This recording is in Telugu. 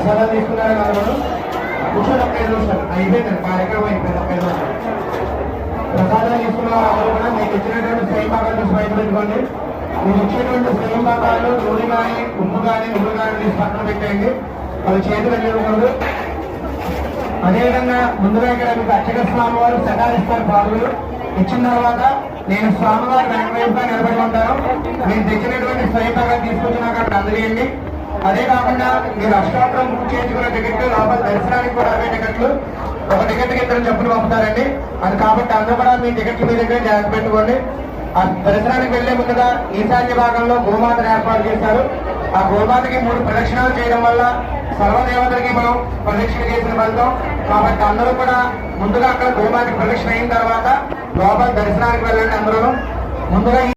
ప్రసాదాలు తీసుకున్నారు అందరూ కూర్చొని ఒక 5 నిమిషాలు అయిపోయిందండి కార్యక్రమం అయిపోయింది. ఒక 5 నిమిషాలు ప్రసాదాలు తీసుకున్న వాళ్ళు కూడా మీకు ఇచ్చినటువంటి స్వయం భాగాలు తీసి బయట పెట్టుకోండి. మీరు ఇచ్చేటువంటి స్వయం భాగాలు నూనె కానీ ఉప్పు కానీ నువ్వులు కానీ తీసి పక్కన పెట్టేయండి. అవి చేతులు వెళ్ళకూడదు. అదేవిధంగా ముందుగా ఇక్కడ మీకు అర్చక స్వామి వారు సదాలిస్తారు పాదులు ఇచ్చిన తర్వాత నేను స్వామివారి వెనకవైపుగా నిలబడి ఉంటాను. మీరు తెచ్చినటువంటి స్వయం భాగాలు తీసుకొచ్చినాక అక్కడ అందజేయండి. అదే కాకుండా మీరు అష్టాపురం బుక్ చేసుకున్న టికెట్లు లోపల దర్శనానికి కూడా 60 టికెట్లు ఒక టికెట్కి 2 చెప్పులు పంపుతారండి. అది కాబట్టి అందరూ కూడా మీ టికెట్లు మీ దగ్గర జాగ్రత్త పెట్టుకోండి. ఆ దర్శనానికి వెళ్లే ముందుగా ఈశాన్య భాగంలో గోమాతను ఏర్పాటు చేశారు. ఆ గోమాతకి 3 ప్రదక్షిణాలు చేయడం వల్ల సర్వదేవతలకి మనం ప్రదక్షిణ చేసిన ఫలితం. కాబట్టి అందరూ కూడా ముందుగా అక్కడ గోమాతకి ప్రదక్షిణ అయిన తర్వాత లోపల దర్శనానికి వెళ్ళండి. అందరూ ముందుగా